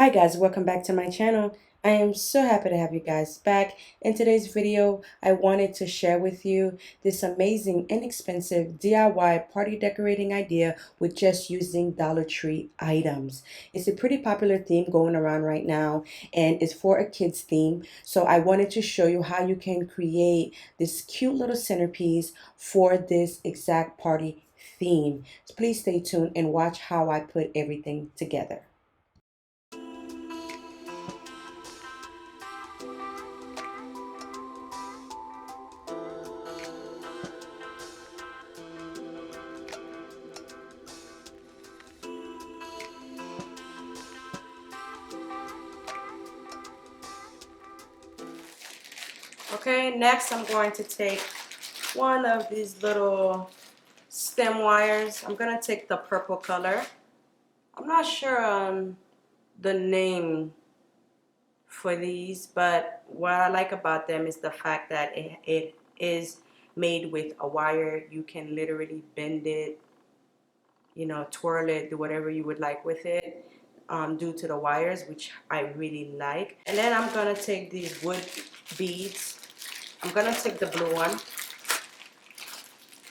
Hi guys, welcome back to my channel. I am so happy to have you guys back. In today's video, I wanted to share with you this amazing, inexpensive DIY party decorating idea with just using Dollar Tree items. It's a pretty popular theme going around right now, and it's for a kids theme. So I wanted to show you how you can create this cute little centerpiece for this exact party theme. So please stay tuned and watch how I put everything together. Okay, next I'm going to take one of these little stem wires. I'm going to take the purple color. I'm not sure on the name for these, but what I like about them is the fact that it is made with a wire. You can literally bend it, twirl it, do whatever you would like with it. Due to the wires, which I really like. And then I'm going to take these wood beads. I'm going to take the blue one,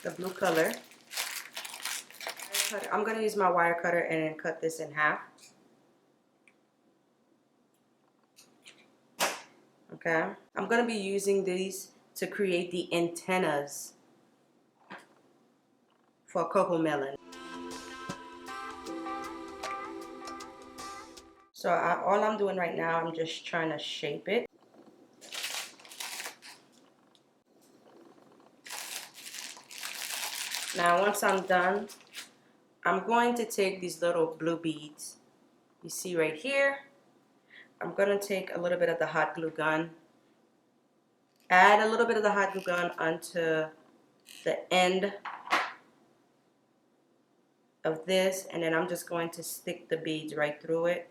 the blue color. I'm going to use my wire cutter and then cut this in half. Okay. I'm going to be using these to create the antennas for Cocomelon. So all I'm doing right now, I'm just trying to shape it. Now once I'm done, I'm going to take these little blue beads you see right here. I'm going to take a little bit of the hot glue gun, add a little bit of the hot glue gun onto the end of this, and then I'm just going to stick the beads right through it.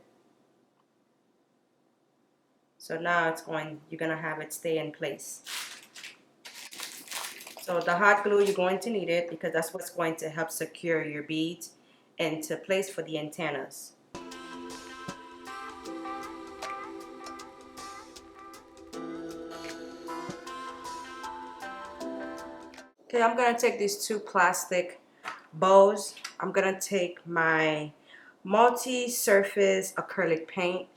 So now you're going to have it stay in place. So the hot glue, you're going to need it because that's what's going to help secure your beads into place for the antennas. Okay, I'm going to take these two plastic bows. I'm going to take my multi-surface acrylic paint.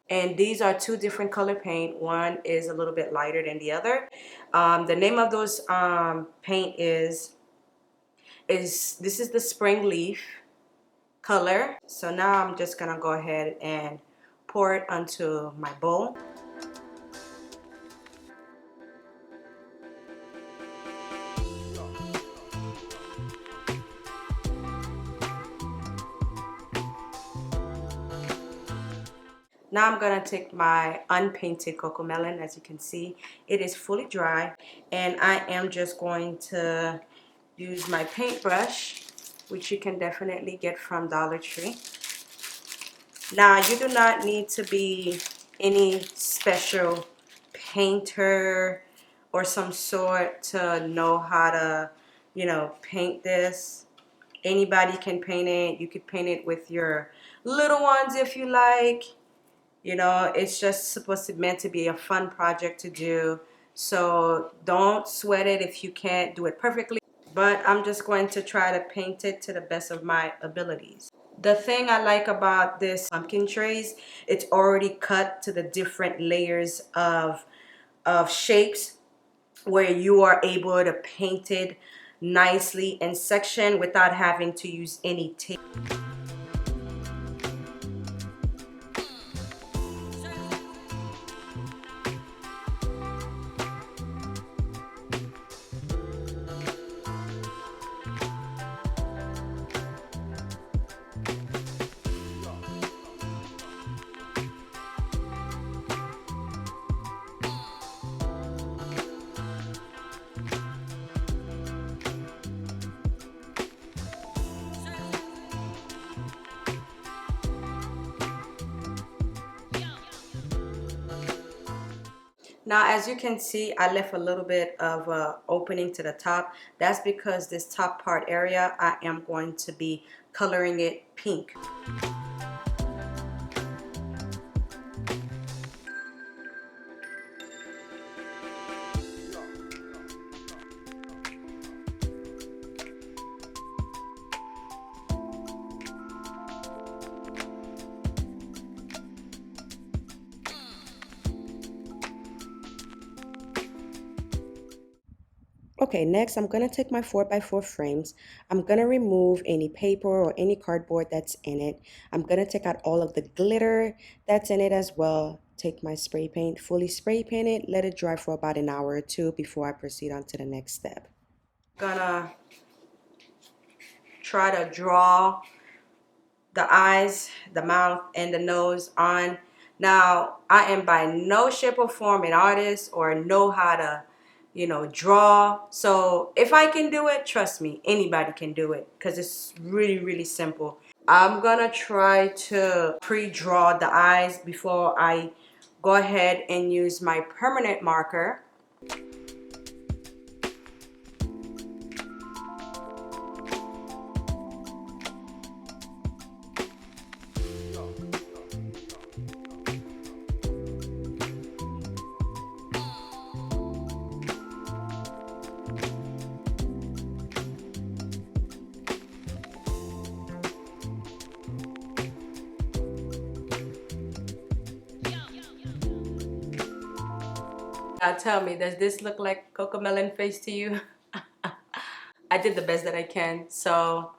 And these are two different color paint. One is a little bit lighter than the other. The name of those paint is this is the spring leaf color. So now I'm just gonna go ahead and pour it onto my bowl. Now I'm gonna take my unpainted Cocomelon. As you can see, it is fully dry, and I am just going to use my paintbrush, which you can definitely get from Dollar Tree. Now you do not need to be any special painter or some sort to know how to, paint this. Anybody can paint it. You could paint it with your little ones if you like. It's just meant to be a fun project to do. So don't sweat it if you can't do it perfectly. But I'm just going to try to paint it to the best of my abilities. The thing I like about this pumpkin trays, it's already cut to the different layers of shapes where you are able to paint it nicely in section without having to use any tape. Now, as you can see, I left a little bit of opening to the top. That's because this top part area, I am going to be coloring it pink. Okay, next I'm going to take my 4x4 frames. I'm going to remove any paper or any cardboard that's in it. I'm going to take out all of the glitter that's in it as well. Take my spray paint, fully spray paint it, let it dry for about an hour or two before I proceed on to the next step. Gonna try to draw the eyes, the mouth, and the nose on. Now, I am by no shape or form an artist or know how to, draw. So if I can do it, trust me, anybody can do it because it's really, really simple. I'm gonna try to pre-draw the eyes before I go ahead and use my permanent marker. Now tell me, does this look like Cocomelon face to you? I did the best that I can. So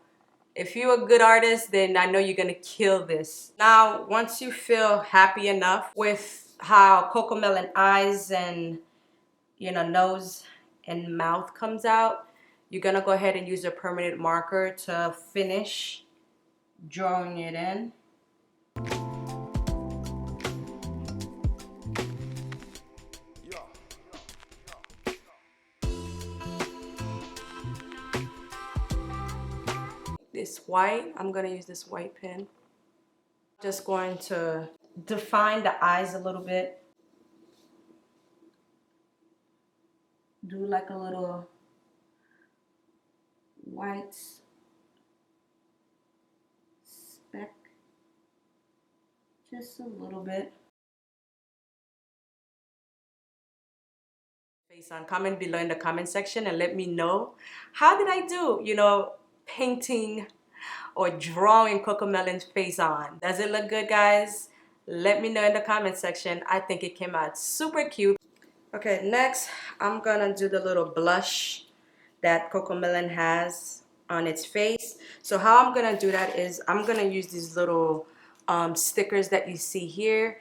if you're a good artist, then I know you're gonna kill this. Now, once you feel happy enough with how Cocomelon eyes and nose and mouth comes out, you're gonna go ahead and use a permanent marker to finish drawing it in. This white, I'm gonna use this white pen. Just going to define the eyes a little bit. Do like a little white speck, just a little bit. Face on. Comment below in the comment section and let me know how did I do, painting or drawing Cocomelon's face on. Does it look good, guys? Let me know in the comment section. I think it came out super cute. Okay, next I'm gonna do the little blush that Cocomelon has on its face. So how I'm gonna do that is I'm gonna use these little stickers that you see here.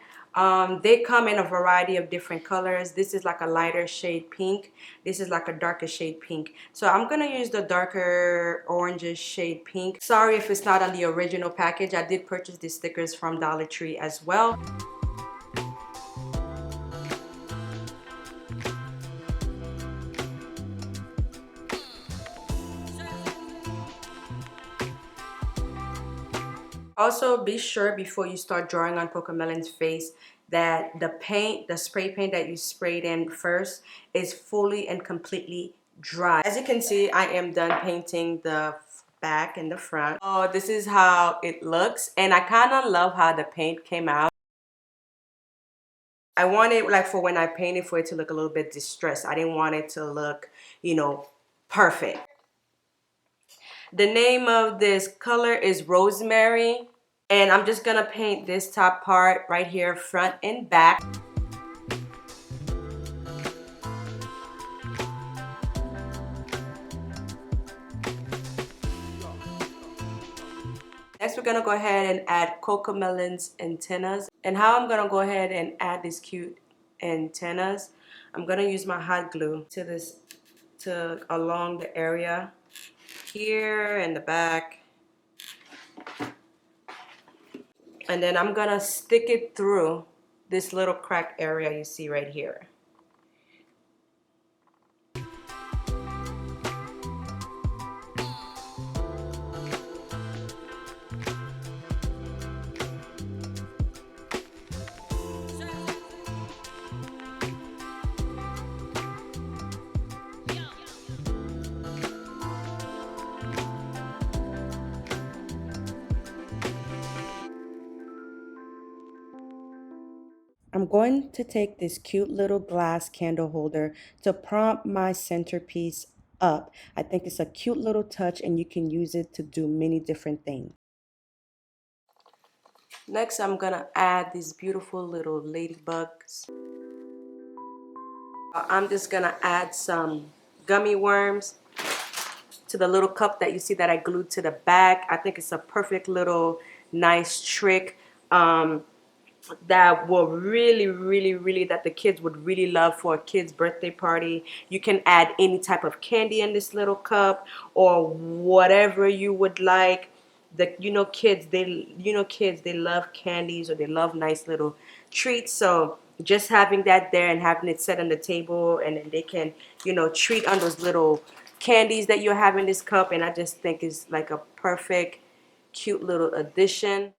They come in a variety of different colors. This is like a lighter shade pink. This is like a darker shade pink. So I'm gonna use the darker oranges shade pink. Sorry if it's not on the original package. I did purchase these stickers from Dollar Tree as well. Also, be sure before you start drawing on Cocomelon's face that the paint, the spray paint that you sprayed in first is fully and completely dry. As you can see, I am done painting the back and the front. Oh, this is how it looks, and I kind of love how the paint came out. I wanted, like, for when I painted, for it to look a little bit distressed. I didn't want it to look, perfect. The name of this color is Rosemary. And I'm just gonna paint this top part right here, front and back. Next, we're gonna go ahead and add Cocomelon's antennas. And how I'm gonna go ahead and add these cute antennas, I'm gonna use my hot glue to along the area here in the back. And then I'm gonna stick it through this little crack area you see right here. I'm going to take this cute little glass candle holder to prop my centerpiece up. I think it's a cute little touch and you can use it to do many different things. Next, I'm gonna add these beautiful little ladybugs. I'm just gonna add some gummy worms to the little cup that you see that I glued to the back. I think it's a perfect little nice trick. That will really that the kids would really love for a kid's birthday party. You can add any type of candy in this little cup or whatever you would like. Kids they love candies, or they love nice little treats. So just having that there and having it set on the table, and then they can treat on those little candies that you have in this cup. And I just think it's like a perfect cute little addition.